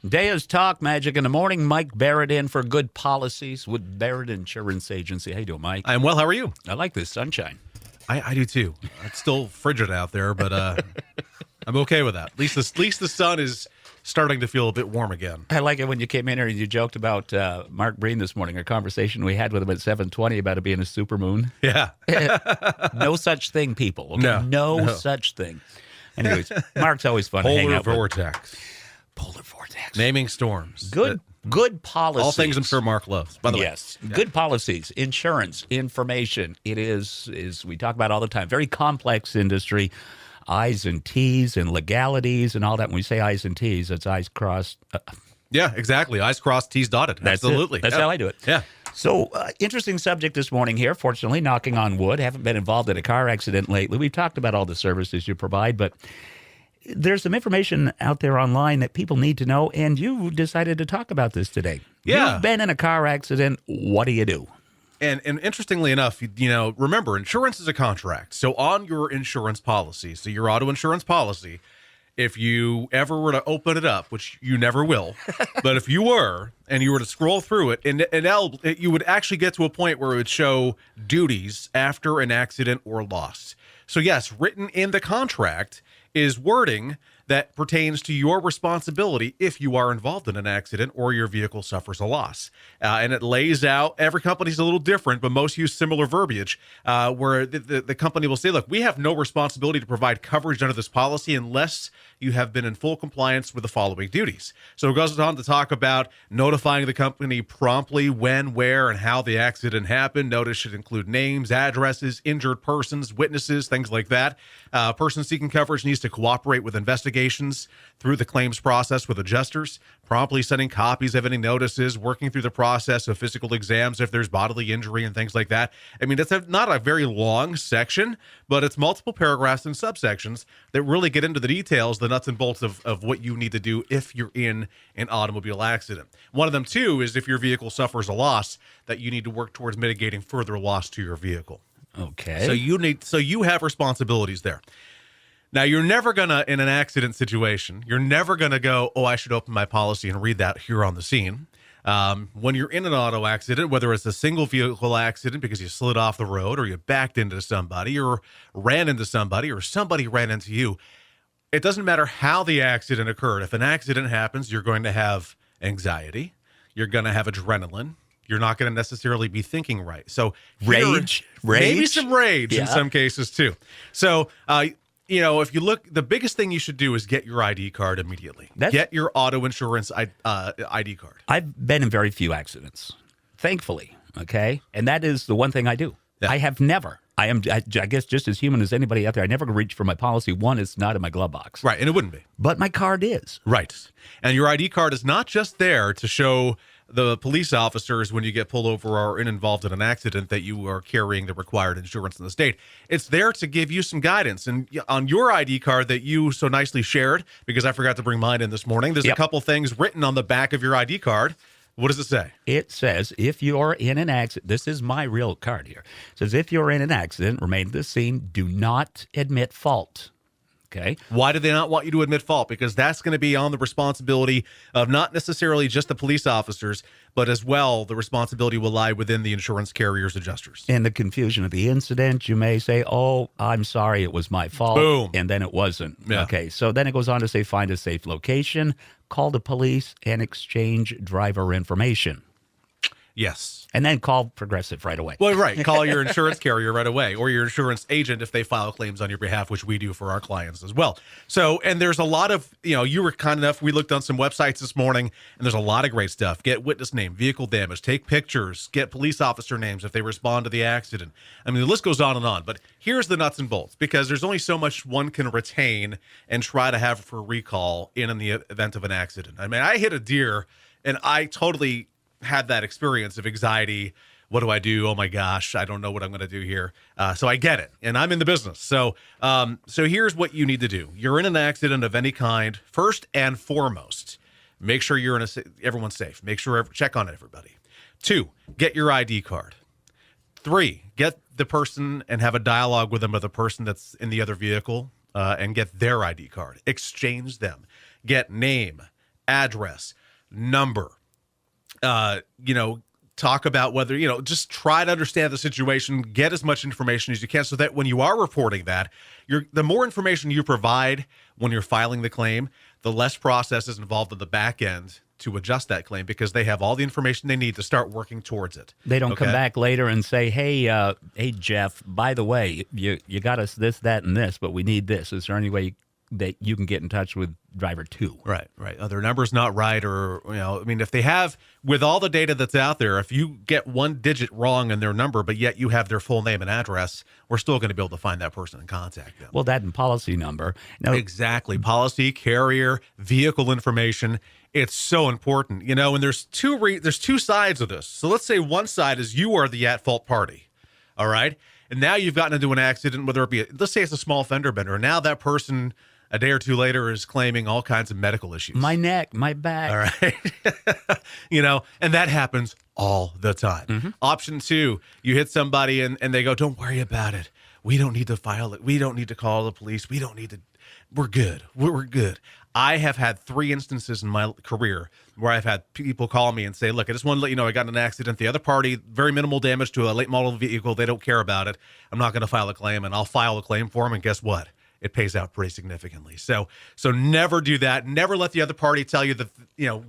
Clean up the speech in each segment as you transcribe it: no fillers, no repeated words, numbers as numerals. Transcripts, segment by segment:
Daya's Talk Magic in the morning. Mike Barrett in for Good Policies with Barrett Insurance Agency. How you doing, Mike? I'm well. How are you? I like this sunshine. I do too. It's still frigid out there, but I'm okay with that. At least the sun is starting to feel a bit warm again. I like it when you came in here and you joked about Mark Breen this morning, a conversation we had with him at 7:20 about it being a supermoon. Yeah. No such thing, people. Okay? No. Such thing. Anyways, Mark's always fun to hang Polar out with. vortex. Polar vortex. Naming storms. Good policies. All things I'm sure Mark loves, by the way. Yes. Good policies, insurance, information. It is we talk about all the time, very complex industry. I's and T's and legalities and all that. When we say I's and T's, it's I's crossed. Yeah, exactly. I's crossed, T's dotted. That's Absolutely. it. That's how I do it. Yeah. So, interesting subject this morning here. Fortunately, knocking on wood, haven't been involved in a car accident lately. We've talked about all the services you provide, but there's some information out there online that people need to know, and you decided to talk about this today. Yeah. You've been in a car accident. What do you do? And interestingly enough, remember, insurance is a contract. So on your insurance policy, so your auto insurance policy, if you ever were to open it up, which you never will, but if you were, and you were to scroll through it, and you would actually get to a point where it would show duties after an accident or loss. So yes, written in the contract is wording that pertains to your responsibility if you are involved in an accident or your vehicle suffers a loss. And it lays out, every company's a little different, but most use similar verbiage, where the company will say, look, we have no responsibility to provide coverage under this policy unless you have been in full compliance with the following duties. So it goes on to talk about notifying the company promptly when, where, and how the accident happened. Notice should include names, addresses, injured persons, witnesses, things like that. Person seeking coverage needs to cooperate with investigations through the claims process with adjusters, promptly sending copies of any notices, working through the process of physical exams if there's bodily injury and things like that. I mean, it's not a very long section, but it's multiple paragraphs and subsections that really get into the details, the nuts and bolts of what you need to do if you're in an automobile accident. One of them, too, is if your vehicle suffers a loss, that you need to work towards mitigating further loss to your vehicle. Okay. So you have responsibilities there. Now, you're never going to, in an accident situation, you're never going to go, oh, I should open my policy and read that here on the scene. When you're in an auto accident, whether it's a single vehicle accident because you slid off the road or you backed into somebody or ran into somebody or somebody ran into you, it doesn't matter how the accident occurred. If an accident happens, you're going to have anxiety. You're going to have adrenaline. You're not going to necessarily be thinking right. So Rage? Maybe some rage in Yeah. some cases too. So, if you look, the biggest thing you should do is get your ID card immediately. Get your auto insurance ID card. I've been in very few accidents, thankfully, okay? And that is the one thing I do. Yeah. I have never. I guess, just as human as anybody out there. I never reach for my policy. One, it's not in my glove box. Right, and it wouldn't be. But my card is. Right. And your ID card is not just there to show the police officers when you get pulled over or involved in an accident that you are carrying the required insurance in the state. It's there to give you some guidance. And on your ID card that you so nicely shared, because I forgot to bring mine in this morning, there's a couple things written on the back of your ID card. What does it say? It says, if you're in an accident, this is my real card here. It says, if you're in an accident, remain at the scene, do not admit fault. Okay. Why do they not want you to admit fault? Because that's going to be on the responsibility of not necessarily just the police officers, but as well, the responsibility will lie within the insurance carrier's adjusters. In the confusion of the incident, you may say, oh, I'm sorry, it was my fault. Boom. And then it wasn't. Yeah. Okay. So then it goes on to say, find a safe location, call the police, and exchange driver information. Yes. And then call Progressive right away. Well, right. Call your insurance carrier right away or your insurance agent if they file claims on your behalf, which we do for our clients as well. So, and there's a lot of, you were kind enough, we looked on some websites this morning, and there's a lot of great stuff. Get witness name, vehicle damage, take pictures, get police officer names if they respond to the accident. I mean, the list goes on. But here's the nuts and bolts, because there's only so much one can retain and try to have for recall in the event of an accident. I mean, I hit a deer, and I totally had that experience of anxiety. What do I do? Oh my gosh, I don't know what I'm going to do here. So I get it, and I'm in the business. So here's what you need to do. You're in an accident of any kind. First and foremost, make sure everyone's safe. Make sure check on everybody. 2, get your ID card. 3, get the person and have a dialogue with them of the person that's in the other vehicle and get their ID card. Exchange them. Get name, address, number, talk about whether, just try to understand the situation, get as much information as you can so that when you are reporting that, the more information you provide when you're filing the claim, the less process is involved in the back end to adjust that claim because they have all the information they need to start working towards it. They don't come back later and say, hey, Jeff, by the way, you got us this, that, and this, but we need this. Is there any way that you can get in touch with driver 2? Right. Their number's not right, or, if they have, with all the data that's out there, if you get one digit wrong in their number, but yet you have their full name and address, we're still going to be able to find that person and contact them. Well, that and policy number. Now, exactly. Policy, carrier, vehicle information. It's so important, and there's two sides of this. So let's say one side is you are the at-fault party, all right? And now you've gotten into an accident, whether it be, let's say it's a small fender bender, and now that person a day or two later is claiming all kinds of medical issues. My neck, my back. All right. And that happens all the time. Mm-hmm. Option 2, you hit somebody and they go, don't worry about it. We don't need to file it. We don't need to call the police. We don't need to. We're good. We're good. I have had 3 instances in my career where I've had people call me and say, look, I just want to let you know I got in an accident. The other party, very minimal damage to a late model vehicle. They don't care about it. I'm not going to file a claim, and I'll file a claim for them. And guess what? It pays out pretty significantly. So never do that. Never let the other party tell you that,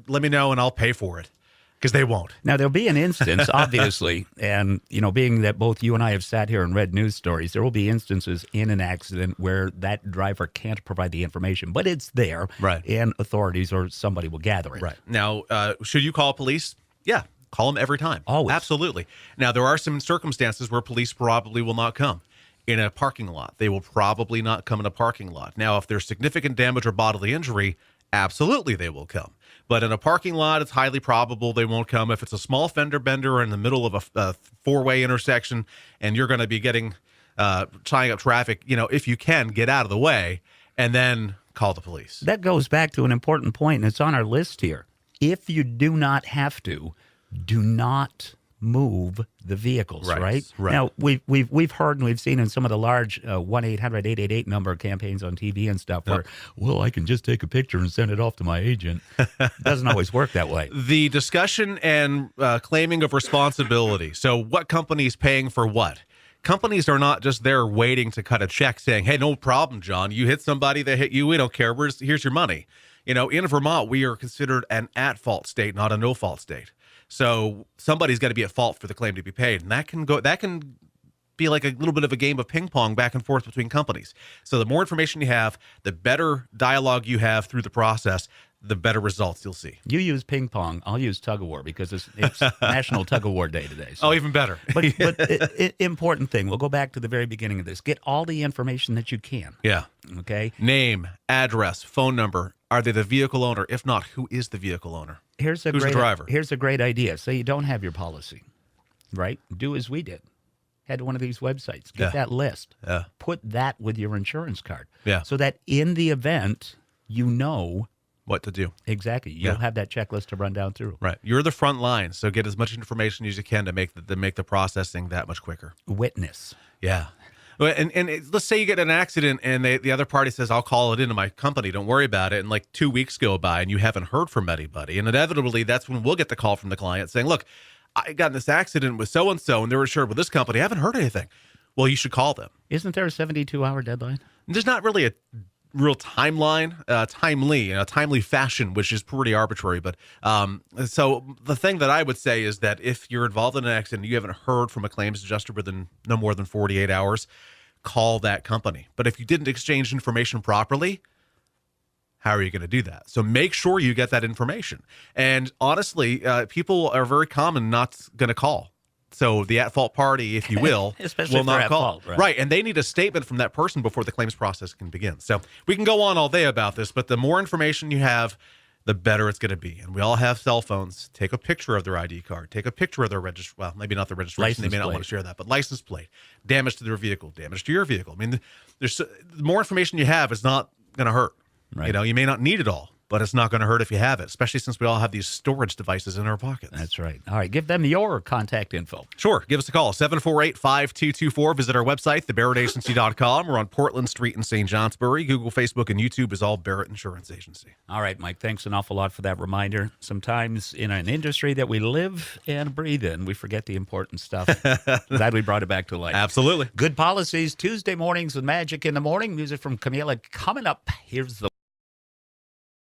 let me know and I'll pay for it, because they won't. Now, there'll be an instance, obviously, and, being that both you and I have sat here and read news stories, there will be instances in an accident where that driver can't provide the information, but it's there, right? And authorities or somebody will gather it. Right. Now, should you call police? Yeah, call them every time. Always. Absolutely. Now, there are some circumstances where police probably will not come. In a parking lot, they will probably not come in a parking lot. Now, if there's significant damage or bodily injury, absolutely they will come. But in a parking lot, it's highly probable they won't come. If it's a small fender bender in the middle of a 4-way intersection and you're going to be tying up traffic, if you can, get out of the way and then call the police. That goes back to an important point, and it's on our list here. If you do not have to, do not move the vehicles, right? Now, we've heard and we've seen in some of the large 1-800-888 number campaigns on TV and stuff where, well, I can just take a picture and send it off to my agent. Doesn't always work that way. The discussion and claiming of responsibility. So what company's paying for what? Companies are not just there waiting to cut a check saying, hey, no problem, John. You hit somebody, they hit you. We don't care. Here's your money. In Vermont, we are considered an at-fault state, not a no-fault state. So somebody's got to be at fault for the claim to be paid. And that can be like a little bit of a game of ping pong back and forth between companies. So the more information you have, the better dialogue you have through the process, the better results you'll see. You use ping pong. I'll use tug of war because it's National Tug of War Day today. So. Oh, even better. But important thing. We'll go back to the very beginning of this. Get all the information that you can. Yeah. Okay. Name, address, phone number. Are they the vehicle owner? If not, who is the vehicle owner? Who's the driver? Here's a great idea. Say you don't have your policy, right? Do as we did. Head to one of these websites. Get that list. Yeah. Put that with your insurance card. Yeah. So that in the event, you know what to do. Exactly. You'll have that checklist to run down through. Right. You're the front line, so get as much information as you can to make the processing that much quicker. Witness. Yeah. And let's say you get in an accident and the other party says, I'll call it into my company. Don't worry about it. And like 2 weeks go by and you haven't heard from anybody. And inevitably, that's when we'll get the call from the client saying, look, I got in this accident with so-and-so and they were insured with this company. I haven't heard anything. Well, you should call them. Isn't there a 72-hour deadline? There's not really a real timeline, timely, in a timely fashion, which is pretty arbitrary. But so the thing that I would say is that if you're involved in an accident, you haven't heard from a claims adjuster within no more than 48 hours, call that company. But if you didn't exchange information properly, how are you going to do that? So make sure you get that information. And honestly, people are very common not going to call. So the at-fault party, if you will, will not call. Fault, right. And they need a statement from that person before the claims process can begin. So we can go on all day about this, but the more information you have, the better it's going to be. And we all have cell phones. Take a picture of their ID card. Take a picture of their well, maybe not the registration. They may not want to share that, but license plate, damage to their vehicle, damage to your vehicle. I mean, the more information you have is not going to hurt. Right. You may not need it all. but it's not going to hurt if you have it, especially since we all have these storage devices in our pockets. That's right. All right, give them your contact info. Sure. Give us a call, 748-5224. Visit our website, thebarrettagency.com. We're on Portland Street in St. Johnsbury. Google, Facebook, and YouTube is all Barrett Insurance Agency. All right, Mike, thanks an awful lot for that reminder. Sometimes in an industry that we live and breathe in, we forget the important stuff. Glad we brought it back to life. Absolutely. Good policies, Tuesday mornings with Magic in the Morning. Music from Camila coming up. Here's the